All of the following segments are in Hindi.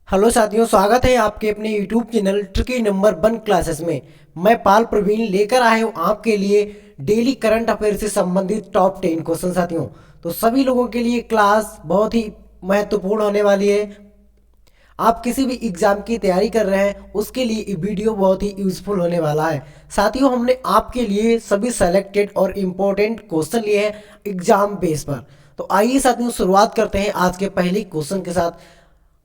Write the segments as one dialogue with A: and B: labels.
A: हेलो साथियों, स्वागत है आपके अपने YouTube channel tricky number 1 classes में। मैं पाल प्रवीण लेकर आया हूँ आपके लिए डेली करंट अफेयर से संबंधित टॉप 10 क्वेश्चन। साथियों, तो सभी लोगों के लिए क्लास बहुत ही महत्वपूर्ण होने वाली है। आप किसी भी एग्जाम की तैयारी कर रहे हैं उसके लिए ये वीडियो बहुत ही यूजफुल होने वाला है। साथियों, हमने आपके लिए सभी सेलेक्टेड और इम्पोर्टेंट क्वेश्चन लिए हैं एग्जाम बेस पर। तो आइए साथियों, शुरुआत करते हैं आज के पहले क्वेश्चन के साथ।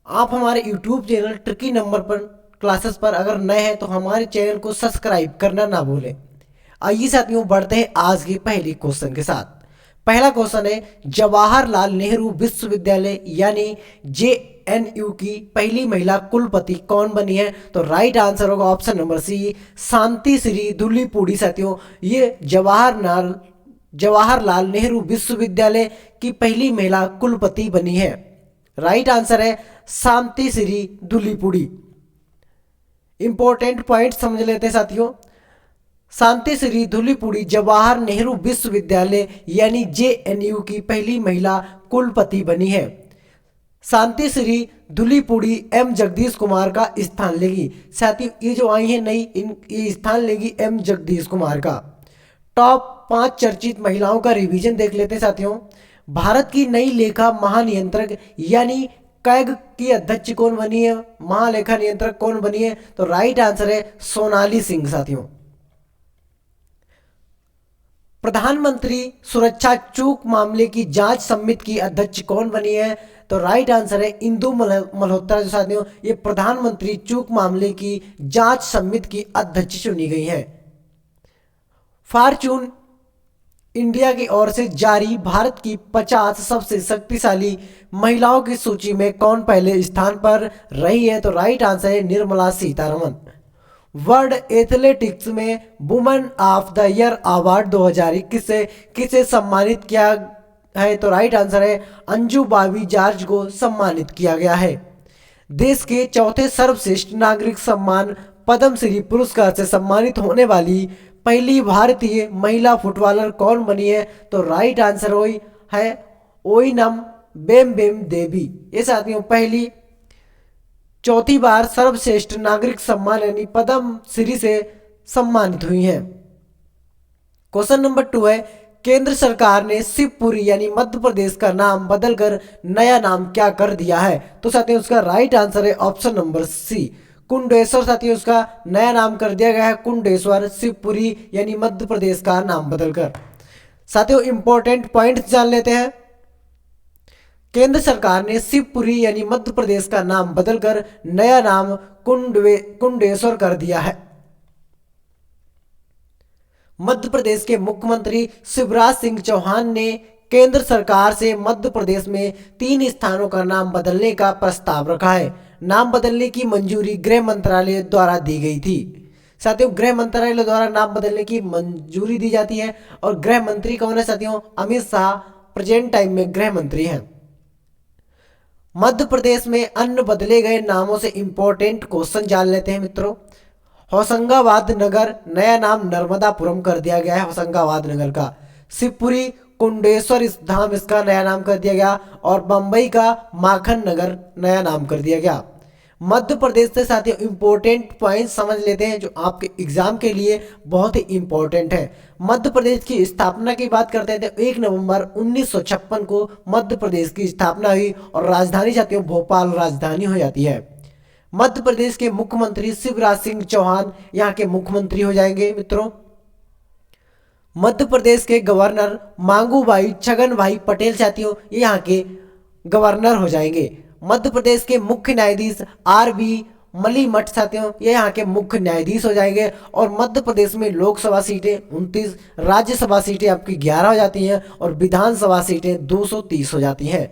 A: आप हमारे YouTube चैनल ट्रिकी नंबर पर क्लासेस पर अगर नए हैं तो हमारे चैनल को सब्सक्राइब करना ना भूलें। आइए साथियों, बढ़ते हैं आज के पहले क्वेश्चन के साथ। पहला क्वेश्चन है, जवाहरलाल नेहरू विश्वविद्यालय यानी JNU की पहली महिला कुलपति कौन बनी है? तो राइट आंसर होगा ऑप्शन नंबर सी, शांति श्री धुलीपुड़ी। साथियों, ये जवाहरलाल नेहरू विश्वविद्यालय की पहली महिला कुलपति बनी है। राइट आंसर है शांति श्री धुलीपुड़ी। इंपॉर्टेंट पॉइंट समझ लेते हैं साथियों। शांति श्री धुलीपुड़ी जवाहर नेहरू विश्वविद्यालय यानी JNU की पहली महिला कुलपति बनी है। शांति श्री धुलीपुड़ी M जगदीश कुमार का स्थान लेगी। साथियों, ये जो आई है नई, ये स्थान लेगी M जगदीश कुमार का। टॉप 5 चर्चित महिलाओं का रिवीजन देख लेते हैं साथियों। भारत की नई लेखा महानियंत्रक यानी कैग की अध्यक्ष कौन बनी है? महालेखा नियंत्रक कौन बनी है? तो राइट आंसर है सोनाली सिंह। साथियों, प्रधानमंत्री सुरक्षा चूक मामले की जांच समिति की अध्यक्ष कौन बनी है? तो राइट आंसर है इंदु मल्होत्रा। जो साथियों, ये प्रधानमंत्री चूक मामले की जांच समिति की अध्यक्ष चुनी गई है। फॉर्च्यून इंडिया की ओर से जारी भारत की 50 सबसे शक्तिशाली महिलाओं की सूची में कौन पहले स्थान पर रही है? तो राइट आंसर है निर्मला सीतारमन। वर्ल्ड एथलेटिक्स में women of the year award 2021 से किसे सम्मानित किया है? तो राइट आंसर है अंजू बावी जॉर्ज को सम्मानित किया गया है। देश के चौथे सर्वश्रेष्ठ नागरिक सम्मान पद्मश्री पुरस्कार से सम्मानित होने वाली पहली भारतीय महिला फुटबॉलर कौन बनी है? तो राइट आंसर है ओइनम बेम देवी। ये साथियों पहली चौथी बार सर्वश्रेष्ठ नागरिक सम्मान यानी पद्मश्री से सम्मानित हुई हैं। क्वेश्चन नंबर 2 है, केंद्र सरकार ने शिवपुरी यानी मध्य प्रदेश का नाम बदलकर नया नाम क्या कर दिया है? तो साथियों, उसका राइट आंसर है ऑप्शन नंबर सी, कुंडेश्वर। साथियों, उसका नया नाम कर दिया गया है कुंडेश्वर। शिवपुरी यानी मध्य प्रदेश का नाम बदलकर। साथियों, इंपॉर्टेंट पॉइंट जान लेते हैं। केंद्र सरकार ने शिवपुरी यानी मध्य प्रदेश का नाम बदलकर नया नाम कुंडेश्वर कर दिया है। मध्य प्रदेश के मुख्यमंत्री शिवराज सिंह चौहान ने केंद्र सरकार से मध्य प्रदेश में 3 स्थानों का नाम बदलने का प्रस्ताव रखा है। नाम बदलने की मंजूरी गृह मंत्रालय द्वारा दी गई थी। साथियों, गृह मंत्रालय द्वारा नाम बदलने की मंजूरी दी जाती है। और गृह मंत्री कौन है साथियों? अमित शाह प्रेजेंट टाइम में गृह मंत्री हैं। मध्य प्रदेश में अन्य बदले गए नामों से इंपॉर्टेंट क्वेश्चन जान लेते हैं मित्रों। होशंगाबाद नगर नया नाम नर्मदापुरम कर दिया गया है, होशंगाबाद नगर का। शिवपुरी कुंडेश्वर धाम इसका नया नाम कर दिया गया। और बंबई का माखन नगर नया नाम कर दिया गया। मध्य प्रदेश से साथियों इंपॉर्टेंट पॉइंट समझ लेते हैं जो आपके एग्जाम के लिए बहुत ही इंपॉर्टेंट है। मध्य प्रदेश की स्थापना की बात करते हैं तो 1 नवंबर 1956 को मध्य प्रदेश की स्थापना हुई और राजधानी साथियों भोपाल राजधानी हो जाती है। मध्य प्रदेश के मुख्यमंत्री शिवराज सिंह चौहान यहाँ के मुख्यमंत्री हो जाएंगे मित्रों। मध्य प्रदेश के गवर्नर मांगूभाई छगन भाई पटेल साथियों ये यहाँ के गवर्नर हो जाएंगे। मध्य प्रदेश के मुख्य न्यायाधीश RV मलीमठ साथियों ये यहाँ के मुख्य न्यायाधीश हो जाएंगे। और मध्य प्रदेश में लोकसभा सीटें 29, राज्यसभा सीटें आपकी 11 हो जाती हैं और विधानसभा सीटें 230 हो जाती हैं।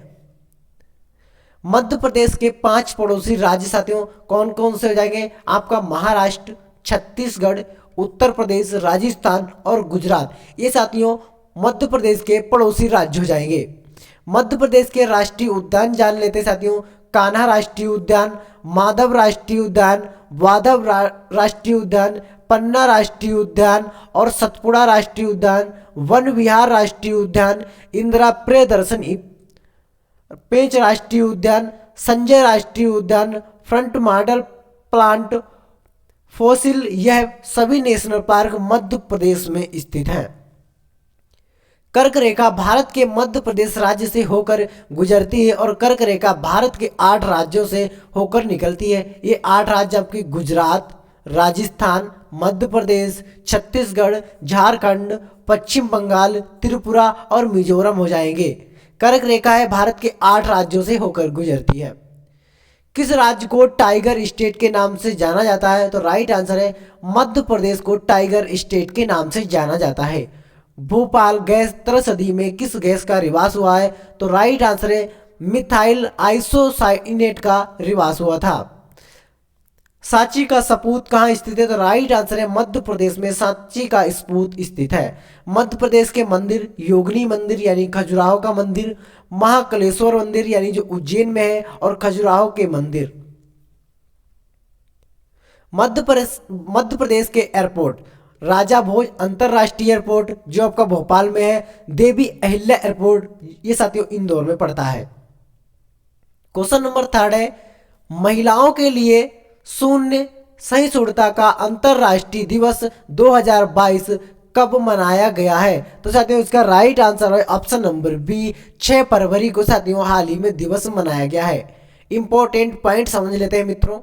A: मध्य प्रदेश के 5 पड़ोसी राज्य साथियों कौन कौन से हो जाएंगे? आपका महाराष्ट्र, छत्तीसगढ़, उत्तर प्रदेश, राजस्थान और गुजरात। ये साथियों मध्य प्रदेश के पड़ोसी राज्य हो जाएंगे। मध्य प्रदेश के राष्ट्रीय उद्यान जान लेते हैं साथियों। कान्हा राष्ट्रीय उद्यान, माधव राष्ट्रीय उद्यान, वाधव राष्ट्रीय उद्यान, पन्ना राष्ट्रीय उद्यान और सतपुड़ा राष्ट्रीय उद्यान, वन विहार राष्ट्रीय उद्यान, इंदिरा प्रियदर्शनी पेंच राष्ट्रीय उद्यान, संजय राष्ट्रीय उद्यान, फ्रंट मॉडल प्लांट, फॉसिल, यह सभी नेशनल पार्क मध्य प्रदेश में स्थित हैं। कर्क रेखा भारत के मध्य प्रदेश राज्य से होकर गुजरती है और कर्क रेखा भारत के 8 राज्यों से होकर निकलती है। ये 8 राज्य आपके गुजरात, राजस्थान, मध्य प्रदेश, छत्तीसगढ़, झारखंड, पश्चिम बंगाल, त्रिपुरा और मिजोरम हो जाएंगे। कर्क रेखा है भारत के 8 राज्यों से होकर गुजरती है। किस राज्य को टाइगर स्टेट के नाम से जाना जाता है? तो राइट आंसर है मध्य प्रदेश को टाइगर स्टेट के नाम से जाना जाता है। भोपाल गैस त्रसदी में किस गैस का रिवास हुआ है? तो राइट आंसर है मिथाइल आइसोसाइनेट का रिवास हुआ था। सांची का सपूत कहाँ स्थित है? तो राइट आंसर है मध्य प्रदेश में सांची का सपूत स्थित है। मध्य प्रदेश के मंदिर योगिनी मंदिर यानी खजुराहो का मंदिर, महाकालेश्वर मंदिर यानी जो उज्जैन में है, और खजुराहो के मंदिर। मध्य प्रदेश के एयरपोर्ट राजा भोज अंतरराष्ट्रीय एयरपोर्ट जो आपका भोपाल में है, देवी अहिल्या एयरपोर्ट ये साथियों इंदौर में पड़ता है। क्वेश्चन नंबर 3 है महिलाओं के लिए शून्य सहिष्णुता का अंतरराष्ट्रीय दिवस 2022 कब मनाया गया है? तो साथियों इसका राइट आंसर है ऑप्शन नंबर बी, 6 फरवरी को साथियों हाल ही में दिवस मनाया गया है। इंपॉर्टेंट पॉइंट समझ लेते हैं मित्रों।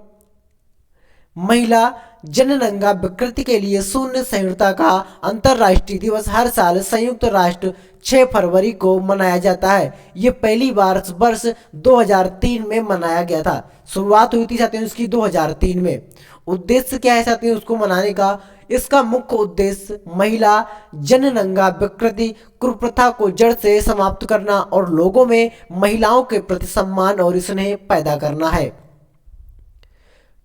A: महिला जनगणना विकृति के लिए शून्य सहिष्णुता का अंतरराष्ट्रीय दिवस हर साल संयुक्त राष्ट्र 6 फरवरी को मनाया जाता है। ये पहली बार वर्ष 2003 में मनाया गया था। शुरुआत हुई थी साथियों इसकी 2003 में। उद्देश्य क्या है साथियों उसको मनाने का? इसका मुख्य उद्देश्य महिला जनगणना विकृति कुप्रथा को जड़ से समाप्त करना और लोगों में महिलाओं के प्रति सम्मान और स्नेह पैदा करना है।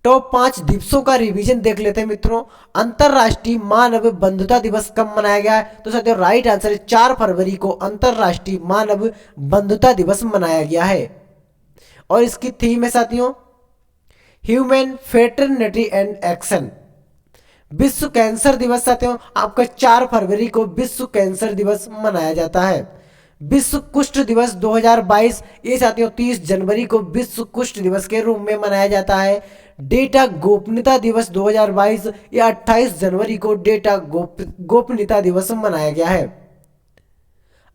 A: टॉप 5 दिवसों का रिवीजन देख लेते हैं मित्रों। अंतरराष्ट्रीय मानव बंधुता दिवस कब मनाया गया है? तो साथियों राइट आंसर है 4 फरवरी को अंतरराष्ट्रीय मानव बंधुता दिवस मनाया गया है। और इसकी थीम है साथियों ह्यूमन फ्रेटर्निटी एंड एक्शन। विश्व कैंसर दिवस साथियों आपका 4 फरवरी को विश्व कैंसर दिवस मनाया जाता है। विश्व कुष्ठ दिवस 2022 ये साथियों 30 जनवरी को विश्व कुष्ठ दिवस के रूप में मनाया जाता है। डेटा गोपनीयता दिवस 2022 ये 28 जनवरी को डेटा गोपनीयता दिवस मनाया गया है।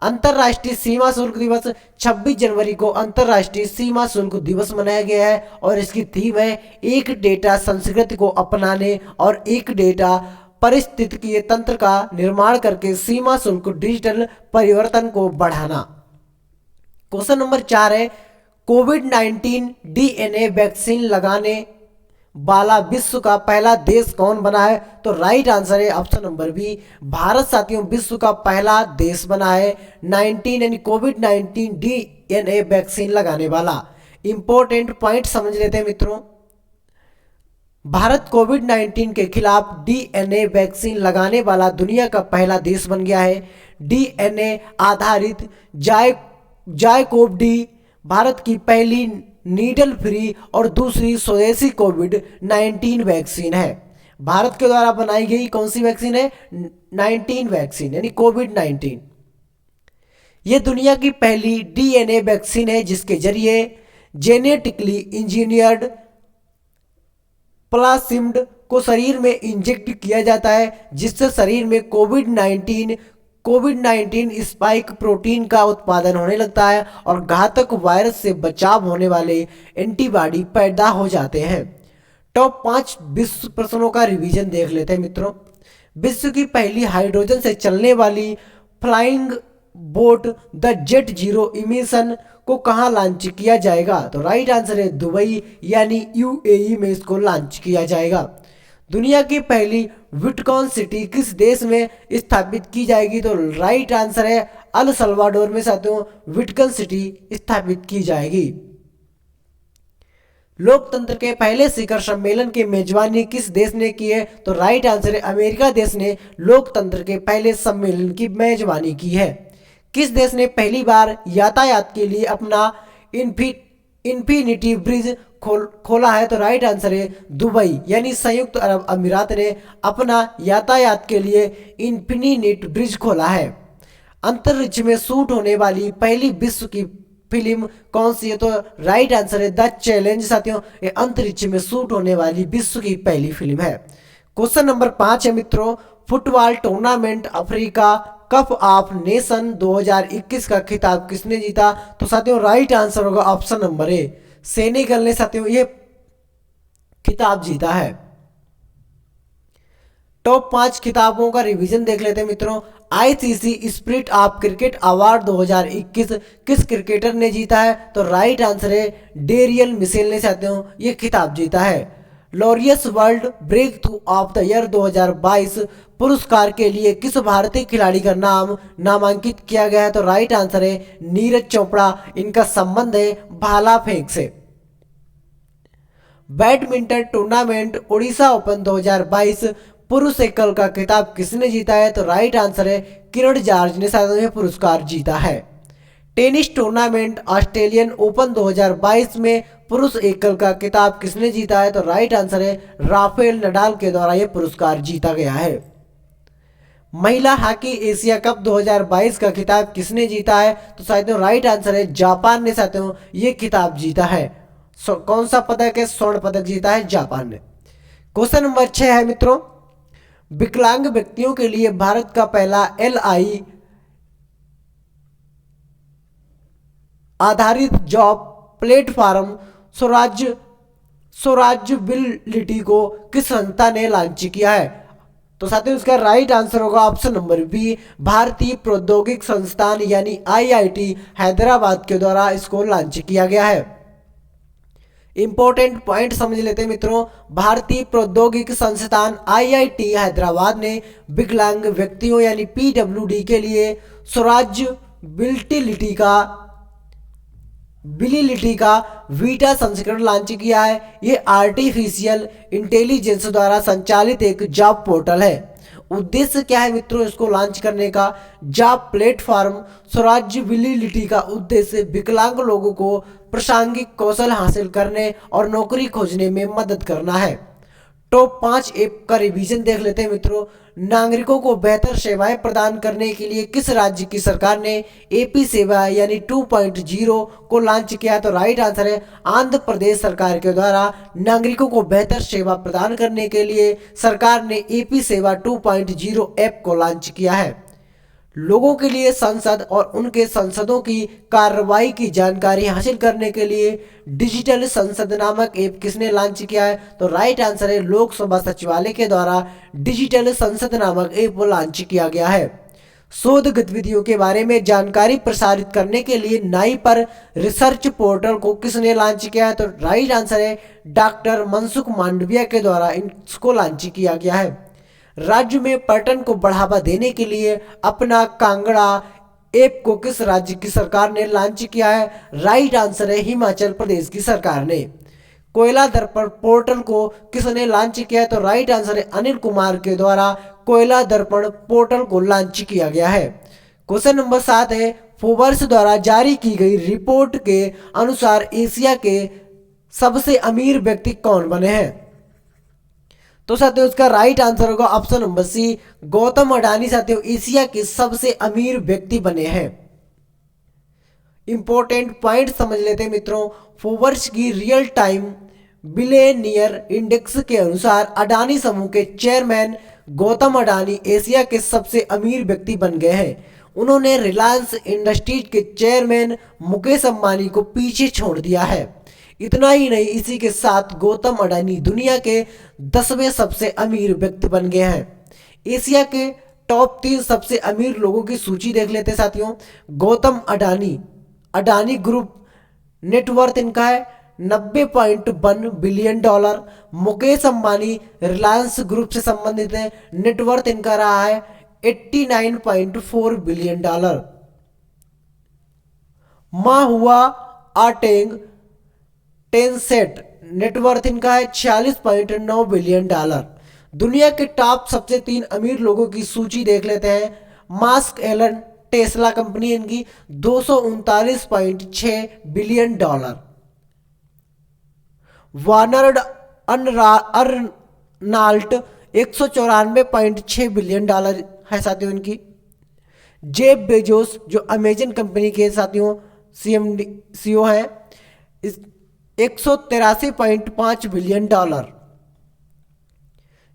A: अंतरराष्ट्रीय सीमा शुल्क दिवस 26 जनवरी को अंतरराष्ट्रीय सीमा शुल्क दिवस मनाया गया है और इसकी थीम है एक डेटा संस्कृति को अपनाने और एक डेटा पारिस्थितिकीय तंत्र का निर्माण करके सीमा शुल्क डिजिटल परिवर्तन को बढ़ाना। क्वेश्चन नंबर 4 है कोविड-19 डीएनए वैक्सीन लगाने वाला विश्व का पहला देश कौन बना है? तो राइट आंसर है ऑप्शन नंबर बी, भारत साथियों विश्व का पहला देश बना है 19 यानी कोविड-19 डीएनए वैक्सीन लगाने वाला। इंपॉर्टेंट पॉइंट समझ लेते हैं मित्रों। भारत कोविड-19 के खिलाफ डीएनए वैक्सीन लगाने वाला दुनिया का पहला देश बन गया है। डीएनए आधारित जायकोव डी भारत की पहली नीडल फ्री और दूसरी स्वदेशी कोविड-19 वैक्सीन है। भारत के द्वारा बनाई गई कौन सी वैक्सीन है? 19 वैक्सीन यानी कोविड-19। यह दुनिया की पहली डीएनए वैक्सीन है जिसके जरिए जेनेटिकली इंजीनियर्ड प्लासिमिड को शरीर में इंजेक्ट किया जाता है जिससे शरीर में कोविड-19 स्पाइक प्रोटीन का उत्पादन होने लगता है और घातक वायरस से बचाव होने वाले एंटीबॉडी पैदा हो जाते हैं। टॉप 5 विश्व प्रश्नों का रिवीजन देख लेते हैं मित्रों। विश्व की पहली हाइड्रोजन से चलने वाली flying boat the jet zero emission को कहाँ लॉन्च किया जाएगा? तो राइट आंसर है दुबई यानी यूएई में इसको लॉन्च किया जाएगा। दुनिया की पहली बिटकॉइन सिटी किस देश में स्थापित की जाएगी? तो राइट आंसर है अल सल्वाडोर में साथियों बिटकॉइन सिटी स्थापित की जाएगी। लोकतंत्र के पहले शिखर सम्मेलन की मेजबानी किस देश ने की है? तो राइट आंसर है अमेरिका देश ने लोकतंत्र के पहले सम्मेलन की मेजबानी की है। किस देश ने पहली बार यातायात के लिए अपना इन्फिनिटी ब्रिज खोला है? तो राइट आंसर है दुबई यानी संयुक्त अरब अमीरात ने अपना यातायात के लिए इन्फिनिटी ब्रिज खोला है। अंतरिक्ष में शूट होने वाली पहली विश्व की फिल्म कौन सी है? तो राइट आंसर है द चैलेंज साथियों। ये अंतरिक्ष में शूट होने वाली विश्व की पहली फिल्म है। क्वेश्चन नंबर 5 है मित्रों, football tournament Africa cup of nation 2021 का खिताब किसने जीता? तो साथियों राइट आंसर होगा ऑप्शन नंबर ए, सेनेगल ने साथियों ये खिताब जीता है। टॉप 5 खिताबों का रिवीजन देख लेते हैं मित्रों। ICC spirit of cricket award 2021 किस क्रिकेटर ने जीता है? तो राइट आंसर है डेरियल मिशेल ने साथियों ये खिताब जीता है। Laureus world breakthrough of the year 2022 पुरस्कार के लिए किस भारतीय खिलाड़ी का नाम नामांकित किया गया है? तो राइट आंसर है नीरज चोपड़ा। इनका संबंध है भाला फेंक से। बैडमिंटन टूर्नामेंट ओडिशा ओपन 2022 पुरुष एकल का खिताब किसने जीता है? तो राइट आंसर है किरण जॉर्ज ने साथियों यह पुरस्कार जीता है। टेनिस टूर्नामेंट ऑस्ट्रेलियन ओपन 2022 में पुरुष एकल का खिताब किसने जीता है? तो राइट आंसर है राफेल नडाल के द्वारा यह पुरस्कार जीता गया है। महिला हॉकी एशिया कप 2022 का खिताब किसने जीता है? तो साथियों राइट आंसर है जापान ने साथियों ये खिताब जीता है। कौन सा पदक है? स्वर्ण पदक जीता है जापान ने। क्वेश्चन नंबर 6 है मित्रों, विकलांग व्यक्तियों के लिए भारत का पहला LI आधारित जॉब प्लेटफॉर्म स्वराज्यबिलिटी को किस संस्था ने लॉन्च किया है? तो साथियों इसका राइट आंसर होगा ऑप्शन नंबर बी, भारतीय प्रौद्योगिक संस्थान यानी IIT हैदराबाद के द्वारा इसको लॉन्च किया गया है। इंपॉर्टेंट पॉइंट समझ लेते हैं मित्रों। भारतीय प्रौद्योगिक संस्थान IIT हैदराबाद ने विकलांग व्यक्तियों यानी PWD के लिए स्वराज्यबिलिटी का वीटा संस्करण लॉन्च किया है। ये आर्टिफिशियल इंटेलिजेंस द्वारा संचालित एक जॉब पोर्टल है। उद्देश्य क्या है मित्रों इसको लॉन्च करने का? जॉब प्लेटफॉर्म स्वराज्यबिलिटी का उद्देश्य विकलांग लोगों को प्रासंगिक कौशल हासिल करने और नौकरी खोजने में मदद करना है। टॉप 5 ऐप का रिवीजन देख लेते हैं मित्रों। नागरिकों को बेहतर सेवाएं प्रदान करने के लिए किस राज्य की सरकार ने AP सेवा यानी 2.0 को लॉन्च किया? तो राइट आंसर है आंध्र प्रदेश सरकार के द्वारा नागरिकों को बेहतर सेवा प्रदान करने के लिए सरकार ने AP सेवा 2.0 ऐप को लॉन्च किया है। लोगों के लिए संसद और उनके सांसदों की कार्रवाई की जानकारी हासिल करने के लिए डिजिटल संसद नामक ऐप किसने लॉन्च किया है? तो राइट आंसर है लोकसभा सचिवालय के द्वारा डिजिटल संसद नामक ऐप लॉन्च किया गया है। शोध गतिविधियों के बारे में जानकारी प्रसारित करने के लिए नाई पर रिसर्च पोर्टल को किसने लॉन्च किया है? तो राइट आंसर है डॉक्टर मनसुख मांडविया के द्वारा इसको लॉन्च किया गया है। राज्य में पर्यटन को बढ़ावा देने के लिए अपना कांगड़ा ऐप को किस राज्य की सरकार ने लॉन्च किया है? राइट आंसर है हिमाचल प्रदेश की सरकार ने। कोयला दर्पण पोर्टल को किसने लॉन्च किया है? तो राइट आंसर है अनिल कुमार के द्वारा कोयला दर्पण पोर्टल को लॉन्च किया गया है। क्वेश्चन नंबर 7 है, फोर्ब्स द्वारा जारी की गई रिपोर्ट के अनुसार एशिया के सबसे अमीर व्यक्ति कौन बने हैं? तो साथियों इसका राइट आंसर होगा option number C, Gautam Adani साथियों एशिया के सबसे अमीर व्यक्ति बने हैं। इंपॉर्टेंट पॉइंट समझ लेते हैं मित्रों। फोर्ब्स की रियल टाइम बिलियनियर इंडेक्स के अनुसार अडानी समूह के चेयरमैन गौतम अडानी एशिया के सबसे अमीर व्यक्ति बन गए हैं। उन्होंने रिलायंस इंडस्ट्रीज के चेयरमैन मुकेश अंबानी को पीछे छोड़ दिया है। इतना ही नहीं, इसी के साथ गौतम अडानी दुनिया के 10वें सबसे अमीर व्यक्ति बन गए हैं। एशिया के टॉप 3 सबसे अमीर लोगों की सूची देख लेते हैं साथियों। गौतम अडानी ग्रुप नेटवर्थ इनका है $90.1 बिलियन। मुकेश अंबानी रिलायंस ग्रुप से संबंधित है, नेटवर्थ इनका रहा है $89.4 बिलियन। माहुआ आटेंग टेंसेट नेटवर्थ इनका है $46.9 बिलियन। दुनिया के टॉप सबसे 3 अमीर लोगों की सूची देख लेते हैं। मास्क एलन टेस्ला कंपनी इनकी $239.6 बिलियन। वार्नर अर्नाल्ट $194.6 बिलियन है साथियों इनकी। जेफ बेजोस जो अमेजन कंपनी के साथियों CMD CEO है। 183.5 बिलियन डॉलर।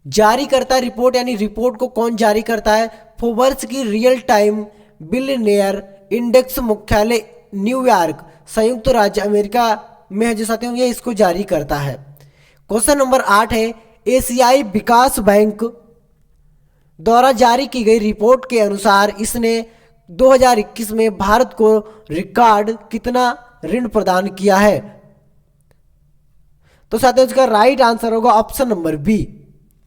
A: जारी करता है रिपोर्ट, यानी रिपोर्ट को कौन जारी करता है? फोर्ब्स की रियल टाइम बिलियनियर इंडेक्स मुख्यालय न्यूयॉर्क, संयुक्त राज्य अमेरिका में है जो साथियों, ये इसको जारी करता है। क्वेश्चन नंबर 8 है, एशियाई विकास बैंक द्वारा जारी की गई रिपोर्ट के अनुसार इसने 2021 में भारत को रिकॉर्ड कितना ऋण प्रदान किया है? तो साथियों इसका राइट आंसर होगा ऑप्शन नंबर बी।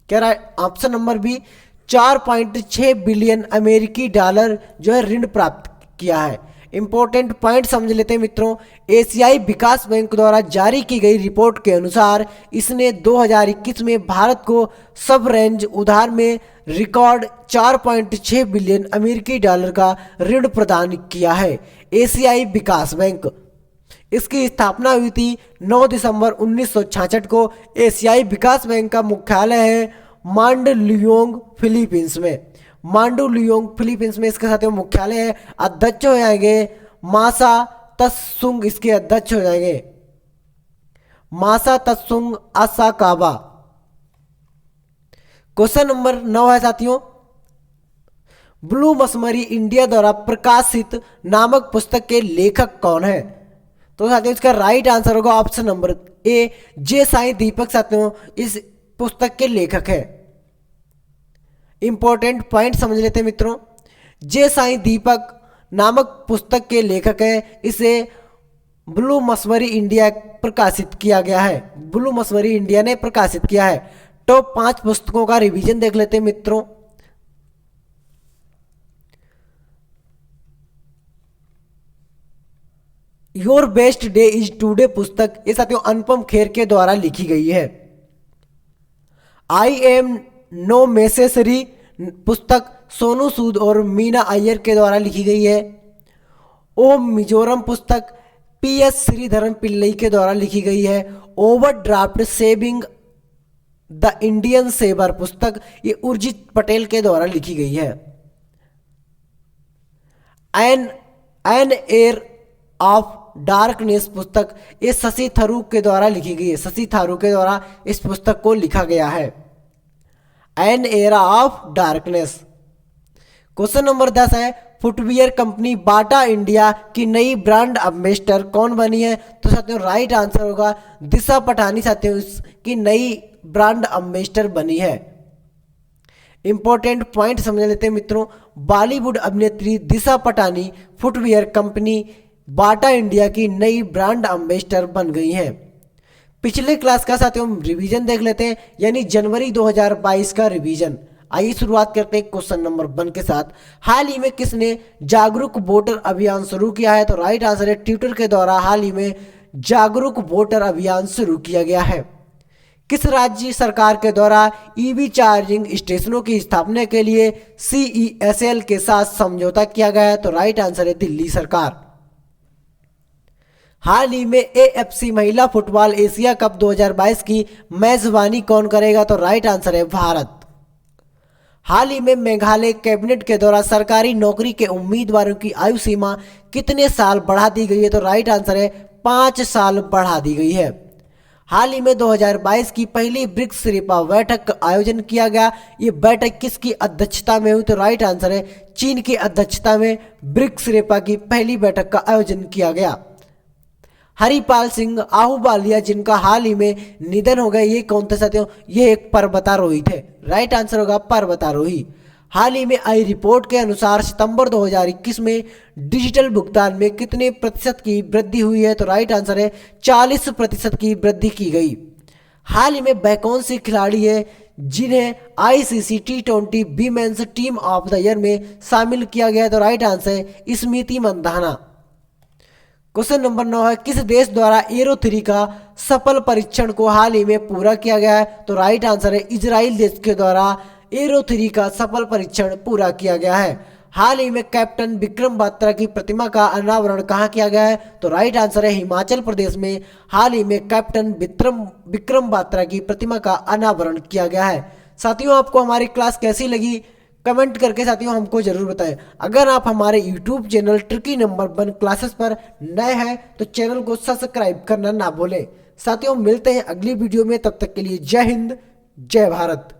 A: क्या right? Option number B, 4.6 billion अमेरिकी डॉलर जो है ऋण प्राप्त किया है। इंपॉर्टेंट पॉइंट समझ लेते हैं मित्रों। एशियाई विकास बैंक द्वारा जारी की गई रिपोर्ट के अनुसार इसने 2021 में भारत को सब रेंज उधार में रिकॉर्ड 4.6 बिलियन अमेरिकी डॉलर का ऋण प्रदान किया है। एशियाई विकास बैंक, इसकी स्थापना हुई थी 9 दिसंबर 1966 को। एशियाई विकास बैंक का मुख्यालय है मांडलुयोंग, फिलीपींस में। मांडलुयोंग, फिलीपींस में इसके साथ मुख्यालय है। अध्यक्ष हो जाएंगे मासा तत्सुंग, इसके अध्यक्ष हो जाएंगे मासा तत्सुंग असाकावा। क्वेश्चन नंबर 9 है साथियों, ब्लू मसमरी इंडिया द्वारा प्रकाशित नामक पुस्तक के लेखक कौन है? तो साथियों इसका राइट आंसर होगा ऑप्शन नंबर ए, जे साईं दीपक साथियों इस पुस्तक के लेखक है। इंपॉर्टेंट पॉइंट समझ लेते हैं मित्रों। जे साईं दीपक नामक पुस्तक के लेखक है। इसे ब्लू मसमरी इंडिया प्रकाशित किया गया है। ब्लू मसमरी इंडिया ने प्रकाशित किया है। टॉप 5 पुस्तकों का रिवीजन देख लेते हैं मित्रों। Your best day is today पुस्तक ये साथियों अनुपम खेर के द्वारा लिखी गई है। आई एम नो मैसेसरी पुस्तक सोनू सूद और मीना अय्यर के द्वारा लिखी गई है। ओ मिजोरम पुस्तक PS श्रीधरन पिल्लई के द्वारा लिखी गई है। Overdraft saving the Indian saver पुस्तक ये उर्जित पटेल के द्वारा लिखी गई है। एन एयर ऑफ डार्कनेस पुस्तक ये शशि थरूर के द्वारा लिखी गई है। शशि थरूर के द्वारा इस पुस्तक को लिखा गया है। An era of darkness. Question number 10 है, फुटवियर कंपनी बाटा इंडिया की नई ब्रांड एम्बेसडर कौन बनी है? तो साथियों राइट आंसर होगा दिशा पटानी साथियों इसकी नई ब्रांड एम्बेसडर बनी है। इंपॉर्टेंट पॉइंट समझ लेते हैं मित्रों। बॉलीवुड अभिनेत्री Disha Patani footwear company Bata India की नई ब्रांड एम्बेसडर बन गई हैं। पिछले क्लास का साथियों रिवीजन देख लेते हैं, यानी जनवरी 2022 का रिवीजन। आइए शुरुआत करते हैं क्वेश्चन नंबर 1 के साथ। हाल ही में किसने जागरूक वोटर अभियान शुरू किया है? तो राइट आंसर है ट्विटर के द्वारा हाल ही में जागरूक वोटर अभियान शुरू किया गया है। किस राज्य सरकार के द्वारा ईवी चार्जिंग स्टेशनों की स्थापना के लिए CESL के साथ समझौता किया गया है? तो राइट आंसर है दिल्ली सरकार। हाल ही में AFC महिला फुटबॉल एशिया कप 2022 की मेजबानी कौन करेगा? तो राइट आंसर है भारत। हाल ही में मेघालय कैबिनेट के द्वारा सरकारी नौकरी के उम्मीदवारों की आयु सीमा कितने साल बढ़ा दी गई है? तो राइट आंसर है 5 साल बढ़ा दी गई है। हाल ही में 2022 की पहली ब्रिक्स शिखर बैठक का आयोजन किया गया। ये बैठक किसकी अध्यक्षता में हुई? तो राइट आंसर है चीन की अध्यक्षता में ब्रिक्स शिखर की पहली बैठक का आयोजन किया गया। हरिपाल सिंह आहूवालिया जिनका हाल ही में निधन हो गया, ये कौन थे साथियों? ये एक पर्वतारोही थे। राइट आंसर होगा पर्वतारोही। हाल ही में आई रिपोर्ट के अनुसार सितंबर 2021 में डिजिटल भुगतान में कितने प्रतिशत की वृद्धि हुई है? तो राइट आंसर है 40% की वृद्धि की गई। हाल ही में वह कौन सी खिलाड़ी है जिन्हें ICC T20 women's team of the year में शामिल किया गया? तो राइट आंसर है स्मृति मंधाना। क्वेश्चन नंबर 9 है, किस देश द्वारा एरो 3 का सफल परीक्षण को हाल ही में पूरा किया गया है? तो राइट आंसर है इजराइल देश के द्वारा एरो 3 का सफल परीक्षण पूरा किया गया है। हाल ही में कैप्टन विक्रम बात्रा की प्रतिमा का अनावरण कहाँ किया गया है? तो राइट आंसर है हिमाचल प्रदेश में हाल ही में कैप्टन विक्रम बात्रा की प्रतिमा का अनावरण किया गया है। साथियों आपको हमारी क्लास कैसी लगी कमेंट करके साथियों हमको जरूर बताएं। अगर आप हमारे YouTube channel tricky number 1 classes पर नए हैं तो चैनल को सब्सक्राइब करना ना भूलें। साथियों मिलते हैं अगली वीडियो में, तब तक के लिए जय हिंद जय भारत।